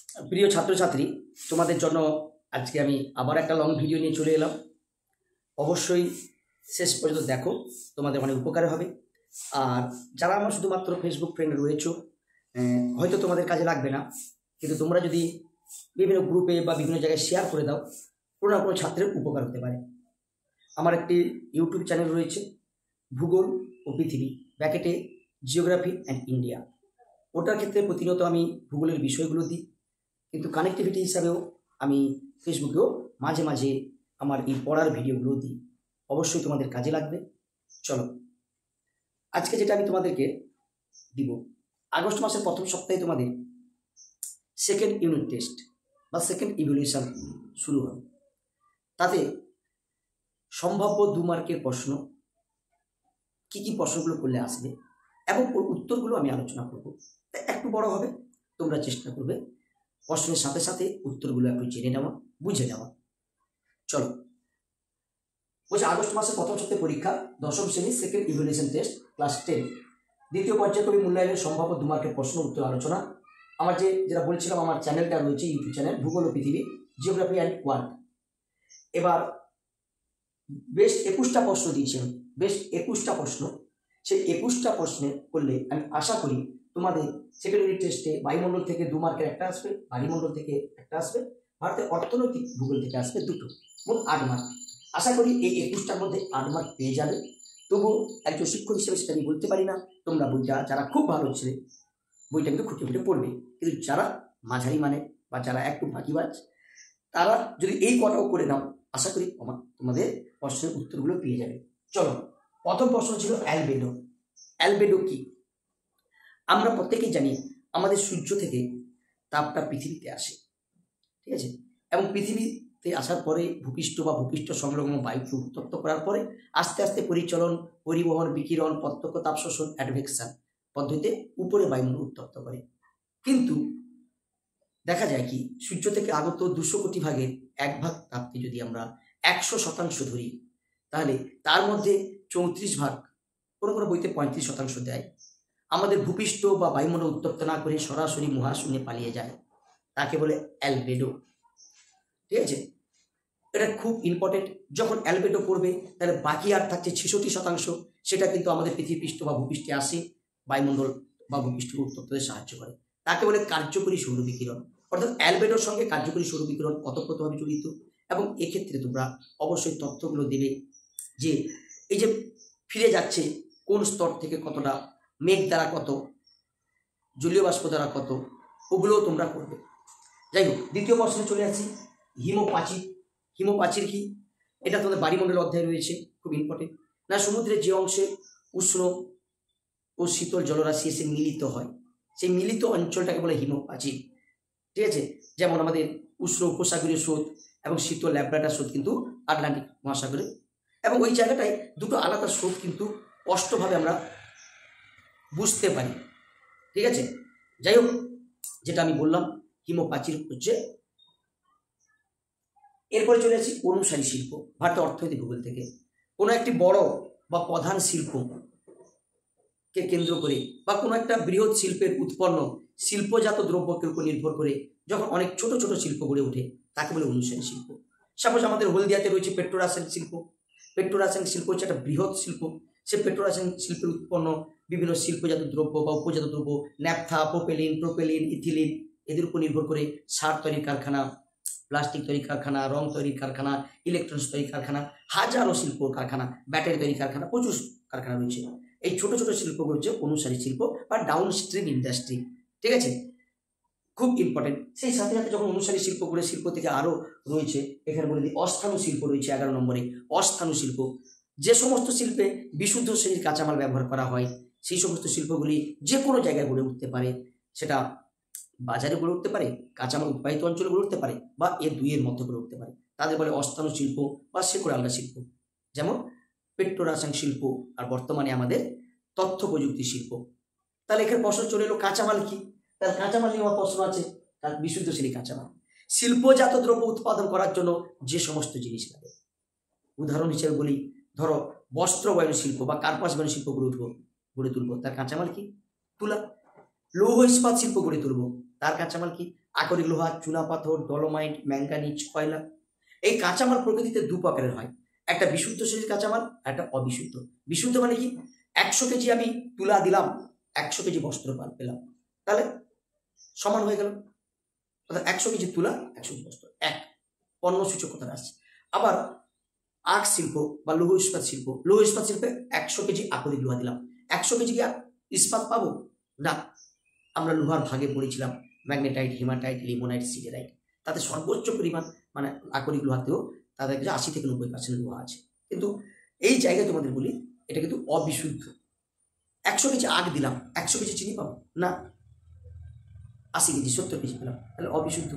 প্রিয় ছাত্রছাত্রী, তোমাদের জন্য আজকে আমি আবার একটা লং ভিডিও নিয়ে চলে এলাম। অবশ্যই শেষ পর্যন্ত দেখো, তোমাদের অনেক উপকার হবে। আর যারা আমার শুধুমাত্র ফেসবুক ফ্রেন্ড রয়েছে, হয়তো তোমাদের কাজে লাগবে না, কিন্তু তোমরা যদি বিভিন্ন গ্রুপে বা বিভিন্ন জায়গায় শেয়ার করে দাও, কোনো না কোনো ছাত্রের উপকার হতে পারে। আমার একটি ইউটিউব চ্যানেল রয়েছে, ভূগোল ও পৃথিবী ব্র্যাকেটে জিওগ্রাফি অ্যান্ড ইন্ডিয়া। ওটার ক্ষেত্রে প্রতিনিয়ত আমি ভূগোলের বিষয়গুলো দিই, কিন্তু কানেক্টিভিটি হিসাবেও আমি ফেসবুকেও মাঝে মাঝে আমার এই পড়ার ভিডিওগুলো দিই। অবশ্যই তোমাদের কাজে লাগবে। চলো, আজকে যেটা আমি তোমাদেরকে দিব, আগস্ট মাসের প্রথম সপ্তাহে তোমাদের সেকেন্ড ইউনিট টেস্ট বা সেকেন্ড ইভ্যালুয়েশন শুরু হবে। তাতে সম্ভাব্য 2 মার্কের প্রশ্ন, কি কি প্রশ্নগুলো করলে আসবে এবং ওর উত্তরগুলো আমি আলোচনা করব। তাই একটু বড় হবে, তোমরা চেষ্টা করবে প্রশ্নের সাথে সাথে উত্তরগুলো একটু জেনে নেওয়া, বুঝে নেওয়া। চলো, বলছে আগস্ট মাসের প্রথম সপ্তাহে পরীক্ষা, দশম শ্রেণী সেকেন্ড ইভ্যালুয়েশন টেস্ট ক্লাস 10, দ্বিতীয় পর্যায়ক্রমিক মূল্যায়নের সম্ভাব্য 2 মার্কের প্রশ্ন উত্তর আলোচনা। আমার যেটা বলছিলাম, আমার চ্যানেলটা রয়েছে ইউটিউব চ্যানেল ভূগোল ও পৃথিবী জিওগ্রাফি অ্যান্ড ওয়ার্ল্ড। এবার বেশ 21টা প্রশ্ন দিয়েছেন, বেশ 21টা প্রশ্ন। সেই 21টা প্রশ্নে করলে আমি আশা করি তোমাদের সেকেন্ড ইউনিট টেস্টে বায়ুমণ্ডল থেকে 2 মার্কের একটা আসবে, বায়ুমণ্ডল থেকে একটা আসবে, ভারতের অর্থনৈতিক ভূগোল থেকে আসবে 2টো, মোট 8 মার্ক। আশা করি এই 21টার মধ্যে 8 মার্ক পেয়ে যাবে। তবুও একজন শিক্ষক হিসেবে সেটা আমি বলতে পারি না। তোমরা বইটা যারা খুব ভালো ছেলে, বইটা কিন্তু খুঁটে খুঁটে পড়বে, কিন্তু যারা মাঝারি মানে বা যারা একটু ফাঁকিবাজ, তারা যদি এই কটাও করে নাও, আশা করি তোমাদের প্রশ্নের উত্তরগুলো পেয়ে যাবে। চলো, প্রথম প্রশ্ন ছিল অ্যালবেডো। অ্যালবেডো কি? আমরা প্রত্যেকেই জানি আমাদের সূর্য থেকে তাপটা পৃথিবীতে আসে, ঠিক আছে, এবং পৃথিবীতে আসার পরে ভূপৃষ্ঠ বা ভূপৃষ্ঠ সংলগ্ন বায়ুকে উত্তপ্ত করার পরে আস্তে আস্তে পরিচলন, পরিবহন, বিকিরণ, প্রত্যক্ষ তাপ শোষণ, অ্যাডভেকশন পদ্ধতিতে উপরে বায়ুমণ্ডল উত্তপ্ত করে। কিন্তু দেখা যায় কি, সূর্য থেকে আগত 200 কোটি ভাগের 1 ভাগ তাপকে যদি আমরা 100% ধরি, তাহলে তার মধ্যে 34 ভাগ, কোনো কোনো বইতে 35% দেয়, আমাদের ভূপৃষ্ঠ বা বায়ুমণ্ডল উত্তপ্ত না করে সরাসরি মহাশূন্যে পালিয়ে যায়। তাকে বলে অ্যালবেডো, ঠিক আছে। এটা খুব ইম্পর্টেন্ট। যখন অ্যালবেডো পড়বে, তাহলে বাকি আর থাকছে 66%, সেটা কিন্তু আমাদের পৃথিবীপৃষ্ঠ বা ভূপৃষ্ঠে আসে, বায়ুমণ্ডল বা ভূপৃষ্ঠকে উত্তপ্ত হতে সাহায্য করে। তাকে বলে কার্যকরী সৌর বিকিরণ। অর্থাৎ অ্যালবেডোর সঙ্গে কার্যকরী সৌর বিকিরণ ওতপ্রোতভাবে জড়িত। এবং এক্ষেত্রে তোমরা অবশ্যই তথ্যগুলো দেবে যে এই যে ফিরে যাচ্ছে কোন স্তর থেকে কতটা, মেঘ দ্বারা কত, জলীয় বাষ্প দ্বারা কত, ওগুলোও তোমরা করবে। যাই হোক, দ্বিতীয় প্রশ্নে চলে আসি। হিমোপ্রাচীর। হিমোপ্রাচীর কি? এটা তোমাদের বায়ুমণ্ডল অধ্যায় রয়েছে, খুব ইম্পর্টেন্ট। না, সমুদ্রের যে অংশে উষ্ণ ও শীতল জলরাশি এসে মিলিত হয়, সেই মিলিত অঞ্চলটাকে বলে হিমোপ্রাচীর, ঠিক আছে। যেমন আমাদের উষ্ণ উপসাগরীয় স্রোত এবং শীতল ল্যাব্রাডার স্রোত কিন্তু আটলান্টিক মহাসাগরে, এবং ওই জায়গাটায় দুটো আলাদা স্রোত কিন্তু স্পষ্টভাবে আমরা বুঝতে পারি, ঠিক আছে। যাই হোক, যেটা আমি বললাম হিমোপ্রাচীর হচ্ছে। এরপরে চলে আসি অনুসারী শিল্প। ভারতের অর্থনৈতিক ভূগোল থেকে কোনো একটি বড় বা প্রধান শিল্পকে কেন্দ্র করে বা কোনো একটা বৃহৎ শিল্পের উৎপন্ন শিল্পজাত দ্রব্যের উপর নির্ভর করে যখন অনেক ছোট ছোট শিল্প গড়ে ওঠে, তাকে বলে অনুসারী শিল্প। সাপোজ আমাদের হলদিয়াতে রয়েছে পেট্রোরাসায়নিক শিল্প। পেট্রোরাসায়নিক শিল্প হচ্ছে একটা বৃহৎ শিল্প। সে পেট্রোরাসায়নিক শিল্পের উৎপন্ন বিভিন্ন শিল্পজাত দ্রব্য বা উপজাত দ্রব্য, ন্যাপথা, প্রোপেলিন, ইথিলিন, এদের উপর নির্ভর করে সার তৈরির কারখানা, প্লাস্টিক তৈরির কারখানা, রং তৈরির কারখানা, ইলেকট্রনিক্স তৈরির কারখানা, হাজারো শিল্প কারখানা, ব্যাটারি তৈরির কারখানা, প্রচুর কারখানা রয়েছে। এই ছোট ছোট শিল্পগুলো হচ্ছে অনুসারী শিল্প বা ডাউন স্ট্রিম ইন্ডাস্ট্রি, ঠিক আছে, খুব ইম্পর্টেন্ট। সেই সাথে সাথে যখন অনুসারী শিল্পগুলো, শিল্প থেকে আরও রয়েছে, এখানে বলে দিই অস্থানু শিল্প রয়েছে 11 নম্বরে। অস্থানু শিল্প, যে সমস্ত শিল্পে বিশুদ্ধ শ্রেণীর কাঁচামাল ব্যবহার করা হয়, সেই সমস্ত শিল্পগুলি যে কোনো জায়গায় গড়ে উঠতে পারে। সেটা বাজারে গড়ে উঠতে পারে, কাঁচামাল উৎপাদিত অঞ্চলে গড়ে উঠতে পারে, বা এর দুইয়ের মধ্যে গড়ে উঠতে পারে। তাদের বলে অস্থানু শিল্প বা শেকড় আলগা শিল্প। যেমন পেট্রোরাসায়নিক শিল্প আর বর্তমানে আমাদের তথ্য প্রযুক্তি শিল্প। তাহলে এখানে প্রশ্ন চলে এলো কাঁচামাল কি? তার কাঁচামাল নিয়ে আমার প্রশ্ন আছে। তার বিশুদ্ধ শ্রেণী কাঁচামাল, শিল্পজাত দ্রব্য উৎপাদন করার জন্য যে সমস্ত জিনিস লাগে। উদাহরণ হিসেবে বলি, ধরো বস্ত্র বয়ন শিল্প বা কার্পাস বয়ন শিল্প গড়ে তুলবো, তার কাঁচামাল কি? তুলা। লৌহ ইস্পাত শিল্প গড়ে তুলবো, তার কাঁচামাল কি? আকরিক লোহা, চুনাপাথর, ডলোমাইট, ম্যাঙ্গানিজ, কয়লা। এই কাঁচামাল প্রকৃতিতে দু প্রকারের হয়, একটা বিশুদ্ধ শ্রেণীর কাঁচামাল, একটা অবিশুদ্ধ। বিশুদ্ধ মানে কি, 100 কেজি আমি তুলা দিলাম, 100 কেজি বস্ত্র পেলাম, তাহলে সমান হয়ে গেল। অর্থাৎ 100 কেজি তুলা, 100 কেজি বস্ত্র, এক পণ্য সূচকতাটা আসছে। আবার আখ শিল্প বা লৌহ ইস্পাত শিল্প, লৌহ ইস্পাত শিল্পে 100 কেজি আকরিক লোহা দিলাম, 100 কেজি কি ইস্পাত পাবো না। আমরা লোহার ভাগে পড়েছিলাম ম্যাগনেটাইট, হিমাটাইট, লিমোনাইট, সিডেরাইট, তাতে সর্বোচ্চ পরিমাণ মানে আকরিক লোহাতেও তাদের কাছে 80 থেকে 90% লোহা আছে। কিন্তু এই জায়গায় তোমাদের বলি, এটা কিন্তু অবিশুদ্ধ। 100 কেজি আখ দিলাম, 100 কেজি চিনি পাবো না, 80 কেজি 70 কেজি পেলাম, তাহলে অবিশুদ্ধ।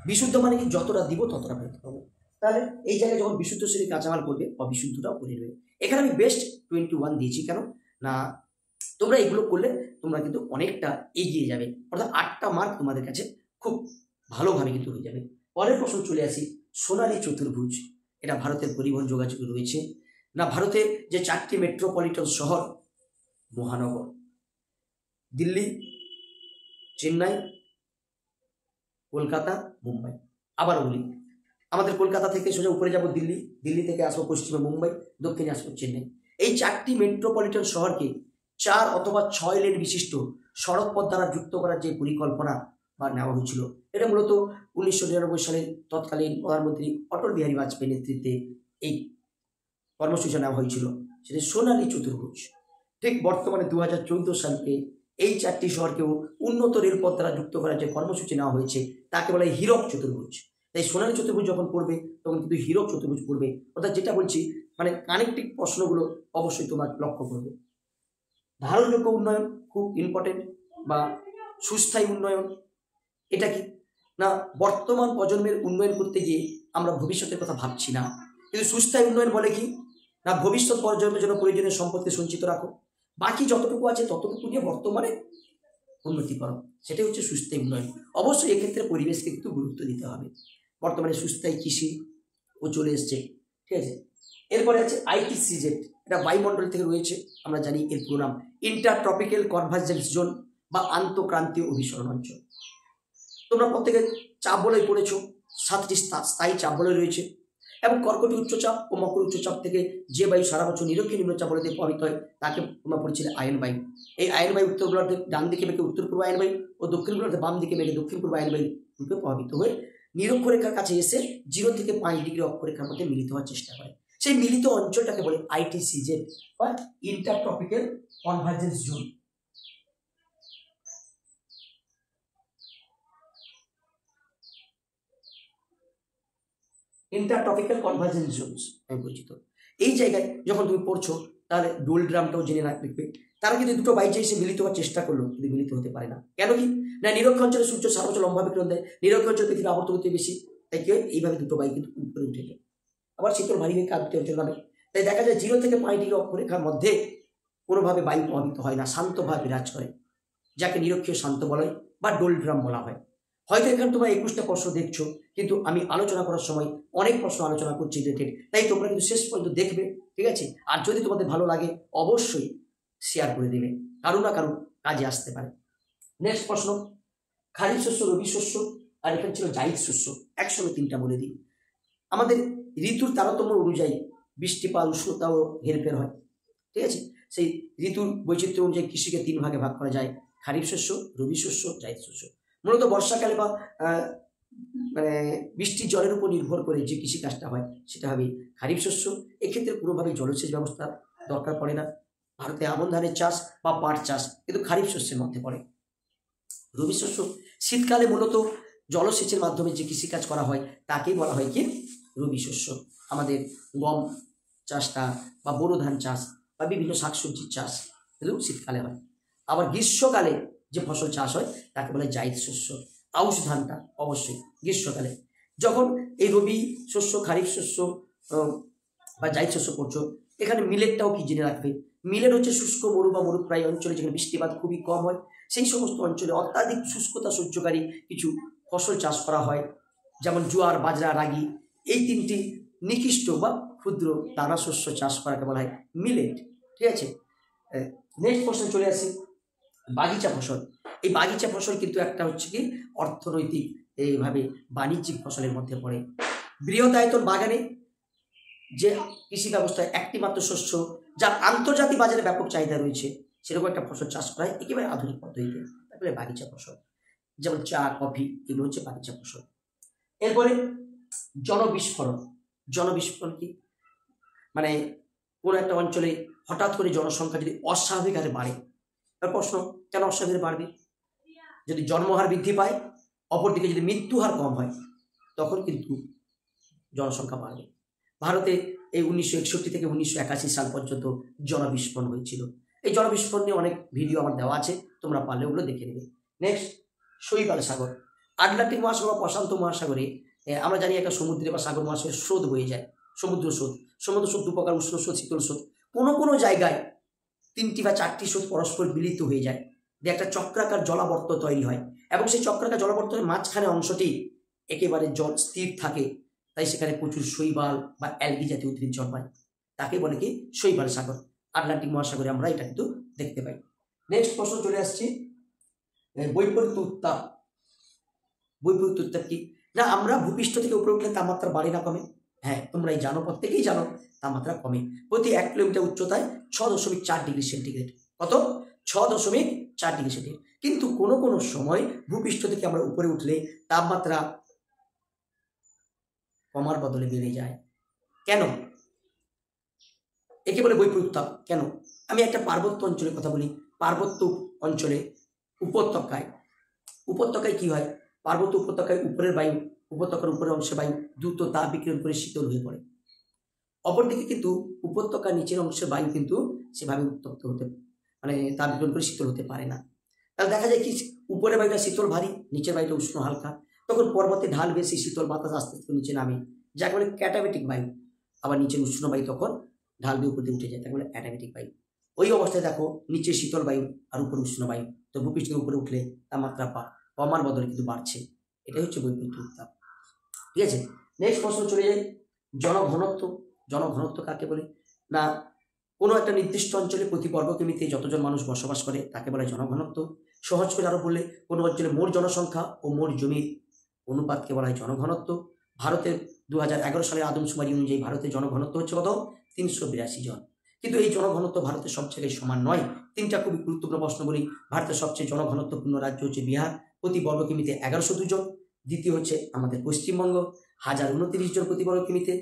বিশুদ্ধ মানে কি, যতটা দিব ততটা পেতে পাবো। তাহলে এই জায়গায় যখন বিশুদ্ধ শ্রেণীর কাঁচামাল করবে, অবিশুদ্ধটাও করে নেবে। এখানে আমি বেস্ট 21 দিয়েছি, কেন না তোমরা এগুলো করলে তোমরা কিন্তু অনেকটা এগিয়ে যাবে, অর্থাৎ 8টা মার্ক তোমাদের কাছে খুব ভালোভাবে কিন্তু হয়ে যাবে। পরের প্রশ্ন চলে আসি, সোনালী চতুর্ভুজ এটা ভারতের পরিবহন যোগাযোগে রয়েছে না ভারতের যে 4টি মেট্রোপলিটন শহর মহানগর, দিল্লি, চেন্নাই, কলকাতা, মুম্বাই। আবার বলি, আমাদের কলকাতা থেকে সোজা উপরে যাব দিল্লি, দিল্লি থেকে আসবো পশ্চিমে মুম্বাই, দক্ষিণে আসবো চেন্নাই। এই 4টি মেট্রোপলিটন শহরকে 4 অথবা 6 লেন বিশিষ্ট সড়ক পথ দ্বারা যুক্ত করার যে পরিকল্পনা বা নেওয়া হয়েছিল, এটা মূলত 1999 সালে তৎকালীন প্রধানমন্ত্রী অটল বিহারী বাজপেয়ীর নেতৃত্বে এই কর্মসূচি নেওয়া হয়েছিল, সেটা সোনালী চতুর্ভুজ। ঠিক বর্তমানে 2014 সালকে এই 4টি শহরকেও উন্নত রেলপথ দ্বারা যুক্ত করার যে কর্মসূচি নেওয়া হয়েছে তাকে বলা হয় হীরক চতুর্ভুজ। তাই সোনালী চতুর্ভুজ যখন পড়বে তখন কিন্তু হীরক চতুর্ভুজ পড়বে। অর্থাৎ যেটা বলছি মানে কানেক্টিভ প্রশ্নগুলো অবশ্যই তোমার লক্ষ্য করবে। ধারণযোগ্য উন্নয়ন খুব ইম্পর্টেন্ট, বা সুস্থায়ী উন্নয়ন এটা কি না, বর্তমান প্রজন্মের উন্নয়ন করতে গিয়ে আমরা ভবিষ্যতের কথা ভাবছি না, কিন্তু সুস্থায়ী উন্নয়ন বলে কি না, ভবিষ্যৎ প্রজন্মের জন্য প্রয়োজনীয় সম্পদকে সঞ্চিত রাখো, বাকি যতটুকু আছে ততটুকু নিয়ে বর্তমানে উন্নতি করো, সেটাই হচ্ছে সুস্থায়ী উন্নয়ন। অবশ্যই এক্ষেত্রে পরিবেশকে একটু গুরুত্ব দিতে হবে। বর্তমানে সুস্থায়ী কৃষি ও চলে এসছে, ঠিক আছে। এরপরে আছে ITCZ, এটা বায়ুমণ্ডল থেকে রয়েছে, আমরা জানি এর পুরো নাম ইন্টার ট্রপিক্যাল কনভার্জেন্স জোন বা আন্তঃক্রান্তীয় অভিসরণ অঞ্চল। তোমরা প্রত্যেকে চাপ বলয় পড়েছো, 7টি স্থায়ী চাপ বলয় রয়েছে, এবং কর্কটি উচ্চচাপ ও মকর উচ্চচাপ থেকে যে বায়ু সারা বছর নিরক্ষীয় নিম্নচাপ বলয়তে প্রভাবিত হয় তাকে তোমরা পড়েছিলে আয়ন বায়ু। এই আয়ন বায়ু উত্তর গোলার্ধে ডান দিকে মেঘে উত্তর পূর্ব আয়ন বায়ু ও দক্ষিণ গোলার্ধে বাম দিকে মেঘে দক্ষিণ পূর্ব আয়ন বায়ু রূপে প্রভাবিত হয়ে নিরক্ষরেখার কাছে এসে 0 থেকে 5 ডিগ্রি অক্ষরেখার মধ্যে মিলিত হওয়ার চেষ্টা করে। সেই মিলিত অঞ্চলটাকে বলে ITCZ বা inter tropical convergence zone. Inter tropical convergence Jones আমি পরিচিত। এই জায়গায় যখন তুমি পড়ছো তাহলে ডোল ড্রামটাও জেনে রাখবে। তারা কিন্তু দুটো বাইচে এসে মিলিত হওয়ার চেষ্টা করলো, কিন্তু মিলিত হতে পারে না। কেন কি না, নিরক্ষ অঞ্চলে সূর্য সারা বছর লম্বা বিকিরণ দেয়, নিরক্ষ অঞ্চলে পৃথিবীর আবর্তগতি বেশি, তাই কি হয় এইভাবে দুটো বায়ু কিন্তু উপরে উঠে যায়। আবার শীতল ভারী হয়ে কাঁপতে অঞ্চল নামে, তাই দেখা যায় 0 থেকে 5 ডিগ্রি অক্ষরেখার মধ্যে কোনোভাবে বায়ু প্রভাবিত হয় না, শান্তভাবে বিরাজ করে, যাকে নিরক্ষীয় শান্ত বলয় বা ডোল ড্রাম বলা হয়। হয়তো এখানে তোমরা 21টা প্রশ্ন দেখছো, কিন্তু আমি আলোচনা করার সময় অনেক প্রশ্ন আলোচনা করছি রিলেটেড, তাই তোমরা কিন্তু শেষ পর্যন্ত দেখবে, ঠিক আছে। আর যদি তোমাদের ভালো লাগে অবশ্যই শেয়ার করে দেবে, কারো না কারো কাজে আসতে পারে। নেক্সট প্রশ্ন, খারিফ শস্য, রবি শস্য, আর এখানে ছিল জায়িদ শস্য, একসঙ্গে 3টা বলে দিই। আমাদের ঋতুর তারতম্য অনুযায়ী বৃষ্টিপাত, উষ্ণতা ও হেরফের হয়, ঠিক আছে। সেই ঋতুর বৈচিত্র্য অনুযায়ী কৃষিকে 3 ভাগে ভাগ করা যায়, খারিফ শস্য, রবি শস্য, জায়িদ শস্য। মূলত বর্ষাকালে বা মানে বৃষ্টির জলের উপর নির্ভর করে যে কৃষিকাজটা হয় সেটা হবে খারিফ শস্য। এক্ষেত্রে পুরোভাবে জলসেচ ব্যবস্থা দরকার পড়ে না। ভারতে আমন ধানের চাষ বা পাট চাষ কিন্তু খারিফ শস্যের মধ্যে পড়ে। রবি শস্য শীতকালে মূলত জলসেচের মাধ্যমে যে কৃষিকাজ করা হয় তাকেই বলা হয় কি রবি শস্য। আমাদের গম চাষটা বা বোরো ধান চাষ বা বিভিন্ন শাকসবজির চাষ কিন্তু শীতকালে হয়। আবার গ্রীষ্মকালে যে ফসল চাষ হয় তাকে বলে জায়িদ শস্য। আউশ ধানটা অবশ্যই গ্রীষ্মকালে। যখন এই রবি শস্য, খারিফ শস্য বা জায়িদ শস্য করছো, এখানে মিলেটটাও কি জেনে রাখবে। মিলেট হচ্ছে শুষ্ক মরু বা মরুপ্রায় অঞ্চলে যেখানে বৃষ্টিপাত খুবই কম হয়, সেই সমস্ত অঞ্চলে অত্যাধিক শুষ্কতা সহ্যকারী কিছু ফসল চাষ করা হয়, যেমন জোয়ার, বাজরা, রাগি। এই 3টি নিকৃষ্ট বা ক্ষুদ্র দানা শস্য চাষ করাকে বলা হয় মিলেট, ঠিক আছে। নেক্সট প্রশ্নে চলে আসি, বাগিচা ফসল, এই বাগিচা ফসল কিন্তু একটা হচ্ছে কি অর্থনৈতিক এইভাবে বাণিজ্যিক ফসলের মধ্যে পড়ে। বৃহদায়তন বাগানে যে কৃষি ব্যবস্থায় একটি মাত্র শস্য যার আন্তর্জাতিক বাজারে ব্যাপক চাহিদা রয়েছে সেরকম একটা ফসল চাষ করা হয় একেবারে আধুনিক পদ্ধতিতে, তারপরে বাগিচা ফসল, যেমন চা কফি এগুলো হচ্ছে বাগিচা ফসল। এরপরে জনবিস্ফোরণ। জনবিস্ফোরণ কি, মানে কোনো একটা অঞ্চলে হঠাৎ করে জনসংখ্যা যদি অস্বাভাবিক হারে বাড়ে, তার প্রশ্ন কেন অস্বাভাবিক বাড়বে? যদি জন্মহার বৃদ্ধি পায়, অপরদিকে যদি মৃত্যু হার কম হয়, তখন কিন্তু জনসংখ্যা বাড়বে। ভারতে এই 1961 থেকে 1981 সাল পর্যন্ত জনবিস্ফোরণ হয়েছিল। এই জনবিস্ফোরণ নিয়ে অনেক ভিডিও আমার দেওয়া আছে, তোমরা পারলে ওগুলো দেখে নেবে। নেক্সট, শৈবাল সাগর। আটলান্টিক মহাসাগর বা প্রশান্ত মহাসাগরে আমরা জানি একটা সমুদ্রে বা সাগর মহাসাগরের স্রোত বয়ে যায়, সমুদ্র স্রোত। সমুদ্র স্রোত দুপ্রকার, উষ্ণ স্রোত, শীতল স্রোত। কোনো কোনো জায়গায় 3টি বা 4টি স্রোত পরস্পর মিলিত হয়ে যায়, যে একটা চক্রাকার জলাবর্ত তৈরি হয়, এবং সেই চক্রাকার জলাবর্তনের মাঝখানে অংশটি একেবারে জল স্থির থাকে, তাই সেখানে প্রচুর শৈবাল বা অ্যালগি জাতীয় উদ্ভিদ জন্মায়, তাকে বলে কি শৈবাল সাগর। আটলান্টিক মহাসাগরে আমরা এটা কিন্তু দেখতে পাই। নেক্সট প্রশ্ন চলে আসছে, বৈপরীত্য উত্তাপ। বৈপরীত্য উত্তাপ কি না, আমরা ভূপৃষ্ঠ থেকে উপরে উঠলে তাপমাত্রা বাড়ে না কমে? হ্যাঁ, তোমরা এই জানো, প্রত্যেকেই জানো তাপমাত্রা কমে প্রতি 1 কিলোমিটার উচ্চতায় 6.4 ডিগ্রি সেন্টিগ্রেড। কত? 6.4 ডিগ্রি সেন্টিগ্রেড। কিন্তু কোনো কোনো সময় ভূপৃষ্ঠ থেকে আমরা উপরে উঠলে তাপমাত্রা কমার বদলে বেড়ে যায়। কেন? একে বলে বৈপরীত্য উত্তাপ। কেন? আমি একটা পার্বত্য অঞ্চলের কথা বলি। পার্বত্য অঞ্চলে উপত্যকায় কি হয়? পার্বত্য উপত্যকায় উপরের বায়ু, উপত্যকার উপরের অংশে বায়ু দ্রুত তাপ বিকিরণ করে শীতল হয়ে পড়ে। অপরদিকে কিন্তু উপত্যকার নিচের অংশের বায়ু কিন্তু সেভাবে উত্তপ্ত হতে, মানে তাপ বিকিরণ করে শীতল হতে পারে না। তাহলে দেখা যায় কি, উপরের বায়ুটা শীতল ভারী, নিচের বায়ুটা উষ্ণ হালকা। তখন পর্বতে ঢাল বেশি, শীতল বাতাস আস্তে আস্তে নিচে নামে, যাকে বলে ক্যাটাবেটিক বায়ু। আবার নিচের উষ্ণ বায়ু তখন ঢাল দিয়ে উপর দিয়ে উঠে যায়, তাকে বলে অ্যাটাবেটিক বায়ু। ওই অবস্থায় দেখো, নিচে শীতল বায়ু আর উপরে উষ্ণ বায়ু, তো ভূপৃষ্ঠের উপরে উঠলে তাপমাত্রা কমার বদলে কিন্তু বাড়ছে। এটাই হচ্ছে বৈপরীত্য উত্তাপ। ঠিক আছে, নেক্সট প্রশ্ন চলে যাই, জনঘনত্ব। জনঘনত্ব কাকে বলে না, কোনো একটা নির্দিষ্ট অঞ্চলে প্রতি বর্গ কিমিতে যতজন মানুষ বসবাস করে তাকে বলে জনঘনত্ব। সহজ করে আরো বললে, কোনো অঞ্চলে মোট জনসংখ্যা ও মোট জমির অনুপাতকে বলা হয় জনঘনত্ব। ভারতের 2011 সালের আদমশুমারি অনুযায়ী ভারতের জনঘনত্ব হচ্ছে কত? 382 জন। কিন্তু এই জনঘনত্ব ভারতের সব জায়গায় সমান নয়। 3টা খুবই গুরুত্বপূর্ণ প্রশ্ন বলি। ভারতের সবচেয়ে জনঘনত্বপূর্ণ রাজ্য হচ্ছে বিহার, প্রতি বর্গ কিমিতে 1102 জন। দ্বিতীয় হচ্ছে আমাদের পশ্চিমবঙ্গ, 1029 জন প্রতি বর্গ কিমিতে।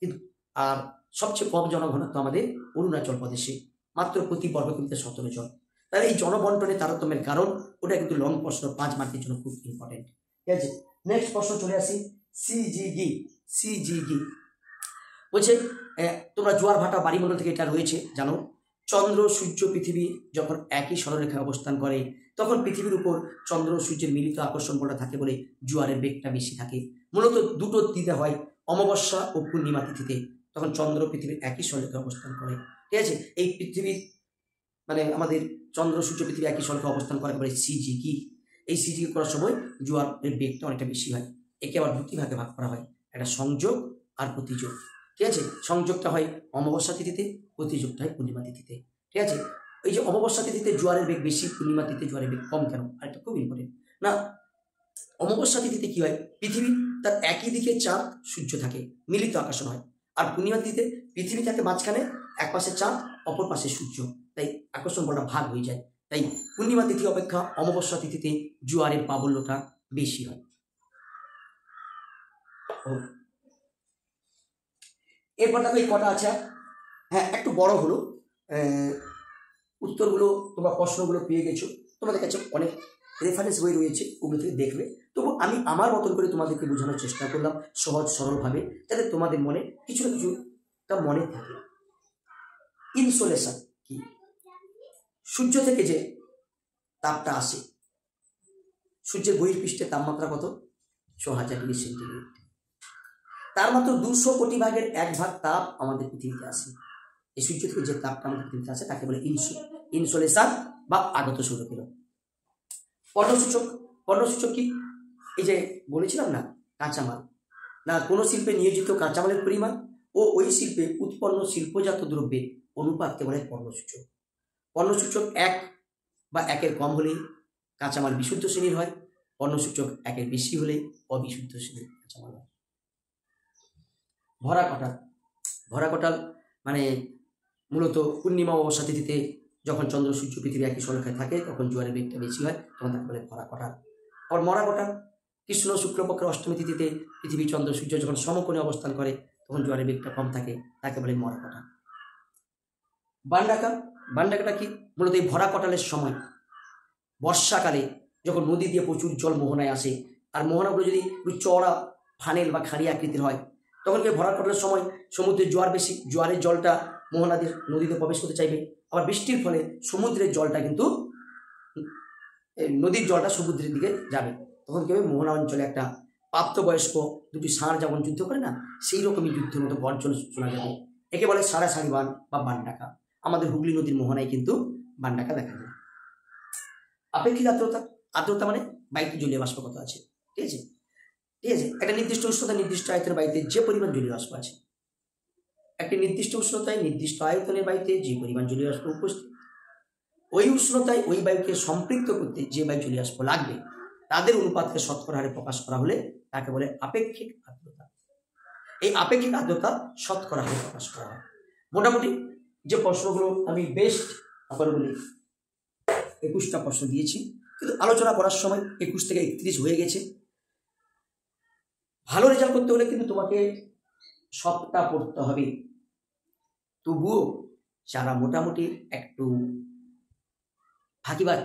কিন্তু আর সবচেয়ে কম জনঘনত্ব আমাদের অরুণাচল প্রদেশে, মাত্র প্রতি বর্গ কিমিতে 17 জন। তাহলে এই জনবন্টনে তারতম্যের কারণ, ওটা কিন্তু লং প্রশ্ন, 5 মার্কের জন্য খুব ইম্পর্টেন্ট। ঠিক আছে, নেক্সট প্রশ্ন চলে আসি, সিজিগি বলছে, তোমরা জোয়ার ভাটা বাড়িমণ্ডল থেকে এটা রয়েছে জানো। চন্দ্র সূর্য পৃথিবী যখন একই সরলরেখায় অবস্থান করে তখন পৃথিবীর উপর চন্দ্র সূর্যের মিলিত আকর্ষণ বলটা থাকে বলে জোয়ারের বেগটা বেশি থাকে। মূলত দুটো তিথিতে হয়, অমাবস্যা ও পূর্ণিমা তিথিতে, তখন চন্দ্র পৃথিবীর একই সরলরেখায় অবস্থান করে। ঠিক আছে, এই পৃথিবীর মানে আমাদের চন্দ্র সূর্য পৃথিবী একই সরলরেখায় অবস্থান করে বলে সিজিগি। এই সিজিগি করার সময় জোয়ারের বেগটা অনেকটা বেশি হয়। একে আবার দুটি ভাগে ভাগ করা হয়, একটা সংযোগ আর প্রতিযোগ। ঠিক আছে, সংযোগটা হয় অমাবস্যা তিথিতে, প্রতিযোগটা হয় পূর্ণিমা তিথিতে। ঠিক আছে, এই যে অমাবস্যা তিথিতে জোয়ারের বেগ বেশি, পূর্ণিমা তিথিতে জোয়ারের বেগ কম, কেন? আর এটা খুব ইম্পর্টেন্ট না। অমাবস্যা তিথিতে কি হয়, পৃথিবী তার একই দিকে চাঁদ সূর্য থাকে, মিলিত আকর্ষণ হয়। আর পূর্ণিমা তিথিতে পৃথিবী থাকে মাঝখানে, এক পাশে চাঁদ অপর পাশে সূর্য, তাই আকর্ষণ বলটা ভাগ হয়ে যায়। তাই পূর্ণিমা তিথি অপেক্ষা অমাবস্যা তিথিতে জোয়ারের প্রাবল্যটা বেশি হয়। এরপর দেখো এই কটা আছে, হ্যাঁ একটু বড় হলো, উত্তরগুলো তোমরা প্রশ্নগুলো পেয়ে গেছো, তোমাদের কাছে অনেক রেফারেন্স বই রয়েছে, ওগুলো থেকে দেখবে। তবু আমি আমার মতন করে তোমাদেরকে বোঝানোর চেষ্টা করলাম সহজ সরলভাবে, যাতে তোমাদের মনে কিছু না কিছুটা মনে থাকে। ইনসোলেশন কি? সূর্য থেকে যে তাপটা আসে, সূর্যের বহির্পৃষ্ঠের তাপমাত্রা কত? 6000 ডিগ্রি সেন্টিগ্রেড। তার মাত্র 200 কোটি ভাগের 1 ভাগ তাপ আমাদের পৃথিবীতে আসে। এই সূর্য থেকে যে তাপটা আমাদের পৃথিবীতে আসে তাকে বলে ইনসোলেশন বা আগত সৌরকিরণ। পণ্যসূচক কি? এই যে বলেছিলাম না, কাঁচামাল, না কোনো শিল্পে নিয়োজিত কাঁচামালের পরিমাণ ও ওই শিল্পে উৎপন্ন শিল্পজাত দ্রব্যের অনুপাতকে বলে পণ্যসূচক। পণ্যসূচক 1 বা 1-এর কম হলে কাঁচামাল বিশুদ্ধ শ্রেণীর হয়, পণ্যসূচক 1-এর বেশি হলে অবিশুদ্ধ শ্রেণীর কাঁচামাল হয়। ভরা কটাল, ভরা কটাল মানে মূলত পূর্ণিমা অমাবস্যা তিথিতে যখন চন্দ্র সূর্য পৃথিবী একই সরেখায় থাকে তখন জোয়ারের বেগটা বেশি হয়, তখন তাকে বলে ভরা কটাল। আর মরা কটাল কৃষ্ণ শুক্লপক্ষের অষ্টমী তিথিতে পৃথিবী চন্দ্র সূর্য যখন সমকোণে অবস্থান করে তখন জোয়ারের বেগটা কম থাকে, তাকে বলে মরা কটাল। বানডাকা, বানডাকাটা কি? মূলত এই ভরা কটালের সময় বর্ষাকালে যখন নদী দিয়ে প্রচুর জল মোহনায় আসে, আর মোহনাগুলো যদি একটু চওড়া ফানেল বা খাঁড়ি আকৃতির হয়, তখন কি ভরা কটালের সময় সমুদ্রের জোয়ার বেশি, জোয়ারের জলটা মোহনাদের নদীতে প্রবেশ করতে চাইবে। আবার বৃষ্টির ফলে সমুদ্রের জলটা কিন্তু নদীর জলটা সমুদ্রের দিকে যাবে, তখন কি হবে, মোহনা অঞ্চলে একটা প্রাপ্তবয়স্ক দুটি ষাঁড় যেমন যুদ্ধ করে না, সেই রকমই যুদ্ধের মতো গর্জন শোনা যাবে। একে বলে সারাসারি বান বা বানডাকা। আমাদের হুগলি নদীর মোহনায় কিন্তু বানডাকা দেখা যায়। আপেক্ষিক আর্দ্রতা, আর্দ্রতা মানে বায়ুতে জলীয় বাষ্প কত আছে, ঠিক আছে, ঠিক আছে। একটা নির্দিষ্ট উষ্ণতা নির্দিষ্ট আয়তনের বায়ুতে যে পরিমাণ জলীয় বাষ্প আছে, একটি নির্দিষ্ট উষ্ণতায় নির্দিষ্ট আয়তনের বায়ুতে যে পরিমাণ জলীয় বাষ্প উপস্থিত, ওই উষ্ণতায় ওই বায়ুকে সম্পৃক্ত করতে যে বায়ু জলীয় বাষ্প লাগবে তাদের অনুপাতকে শতকরা হারে প্রকাশ করা হলে তাকে বলে আপেক্ষিক আর্দ্রতা। এই আপেক্ষিক আর্দ্রতা শতকরা হারে প্রকাশ করা হয়। মোটামুটি যে প্রশ্নগুলো আমি বেস্ট আবার বলি 21টা প্রশ্ন দিয়েছি, কিন্তু আলোচনা করার সময় 21 থেকে 31 হয়ে গেছে। ভালো রেজাল্ট করতে হলে কিন্তু তোমাকে সবটা পড়তে হবে। তবুও যারা মোটামুটি একটু ফাঁকিবাজ,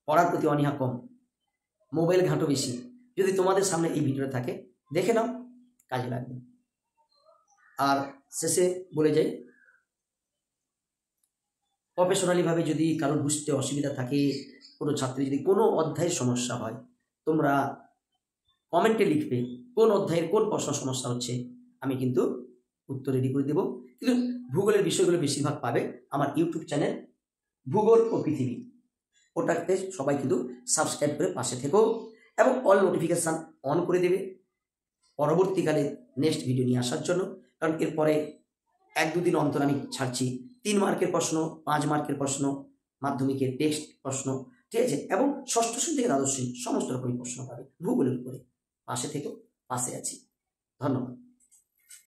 পড়ার প্রতি অনীহা কম, মোবাইল ঘাঁটো বেশি, যদি তোমাদের সামনে এই ভিডিওটা থাকে দেখে নাও, কাজে লাগবে। আর শেষে বলে যাই, প্রফেশনালিভাবে যদি কারো বুঝতে অসুবিধা থাকে, কোনো ছাত্রী যদি কোনো অধ্যায়ের সমস্যা হয়, তোমরা কমেন্টে লিখবে কোন অধ্যায়ের কোন প্রশ্ন সমস্যা হচ্ছে, আমি কিন্তু উত্তর রেডি করে দেবো। কিন্তু ভূগোলের বিষয়গুলো বেশিরভাগ পাবে আমার ইউটিউব চ্যানেল ভূগোল ও পৃথিবী, ওটাতে সবাই কিন্তু সাবস্ক্রাইব করে পাশে থেকো এবং অল নোটিফিকেশান অন করে দেবে পরবর্তীকালে নেক্সট ভিডিও নিয়ে আসার জন্য। কারণ এরপরে 1-2 দিন অন্তর আমি ছাড়ছি 3 মার্কের প্রশ্ন, 5 মার্কের প্রশ্ন, মাধ্যমিকের টেক্সট প্রশ্ন, ঠিক আছে, এবং ষষ্ঠ শ্রেণী থেকে দ্বাদশ শ্রেণী সমস্ত রকমই প্রশ্ন পাবে ভূগোলের উপরে। পাশে থেকো, পাশে আছি। ধন্যবাদ।